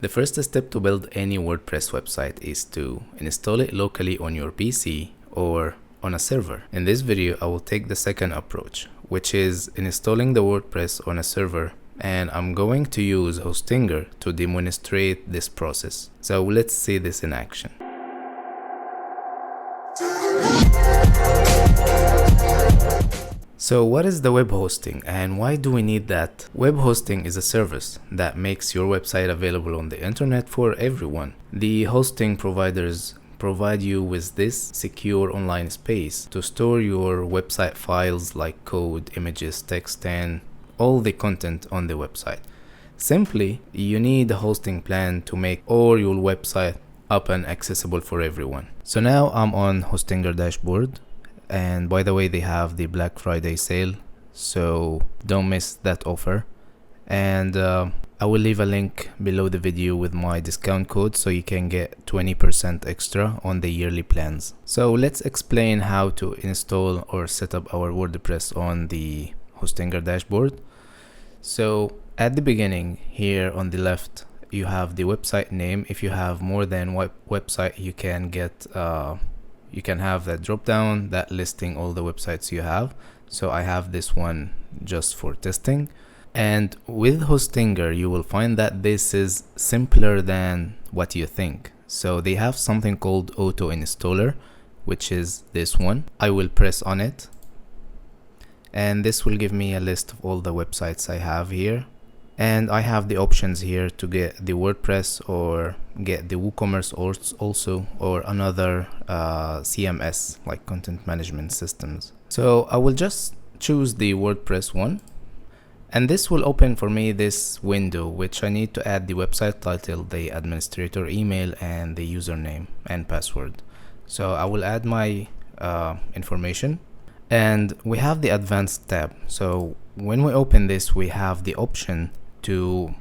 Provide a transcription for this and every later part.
The first step to build any WordPress website is to install it locally on your PC or on a server. In this video, I will take the second approach, which is installing the WordPress on a server, and I'm going to use Hostinger to demonstrate this process. So let's see this in action. So what is the web hosting and why do we need that? Web hosting is a service that makes your website available on the internet for everyone. The hosting providers provide you with this secure online space to store your website files like code, images, text, and all the content on the website. Simply, you need a hosting plan to make all your website up and accessible for everyone. So now I'm on Hostinger dashboard. And by the way, they have the Black Friday sale, so don't miss that offer. And I will leave a link below the video with my discount code so you can get 20% extra on the yearly plans. So let's explain how to install or set up our WordPress on the Hostinger dashboard. So at the beginning here on the left, you have the website name. If you have more than one website, you can get you can have that drop down that listing all the websites you have. So I have this one just for testing. And with Hostinger, you will find that this is simpler than what you think. So they have something called auto installer, which is this one. I will press on it and this will give me a list of all the websites I have here. And I have the options here to get the WordPress or get the WooCommerce also, or another CMS like content management systems. So I will just choose the WordPress one. And this will open for me this window, which I need to add the website title, the administrator email, and the username and password. So I will add my information. And we have the advanced tab. So when we open this, we have the option to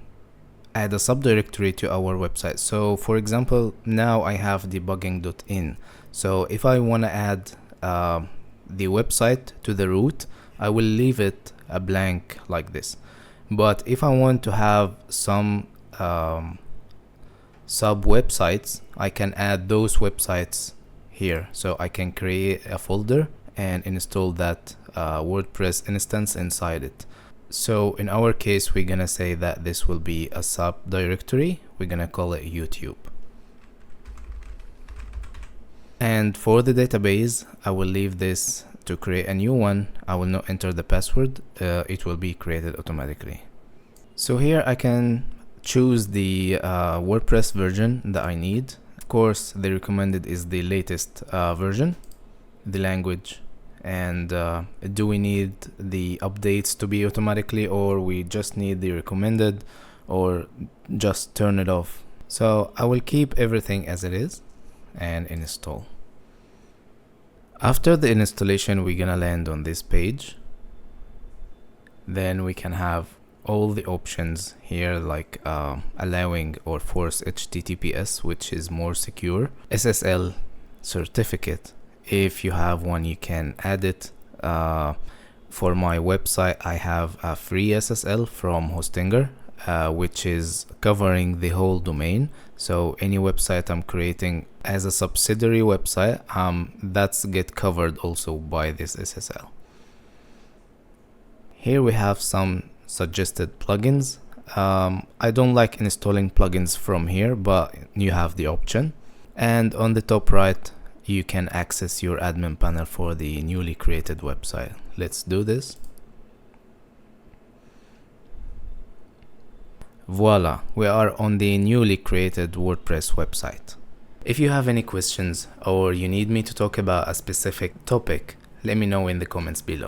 add a subdirectory to our website. So for example, now I have debugging.in. So if I want to add the website to the root, I will leave it a blank like this. But if I want to have some sub websites, I can add those websites here. So I can create a folder and install that WordPress instance inside it. So in our case, we're gonna say that this will be a subdirectory. We're gonna call it YouTube. And for the database, I will leave this to create a new one. I will not enter the password. It will be created automatically. So here I can choose the WordPress version that I need. Of course, the recommended is the latest version, the language. And do we need the updates to be automatically, or we just need the recommended, or just turn it off? So I will keep everything as it is and install. After the installation, we're gonna land on this page. Then we can have all the options here, like allowing or force HTTPS, which is more secure, SSL certificate. If you have one, you can add it. For my website, I have a free SSL from Hostinger, which is covering the whole domain. So any website I'm creating as a subsidiary website, that's get covered also by this SSL. Here we have some suggested plugins. I don't like installing plugins from here, but you have the option. And on the top right, you can access your admin panel for the newly created website. Let's do this. Voila, we are on the newly created WordPress website. If you have any questions or you need me to talk about a specific topic, let me know in the comments below.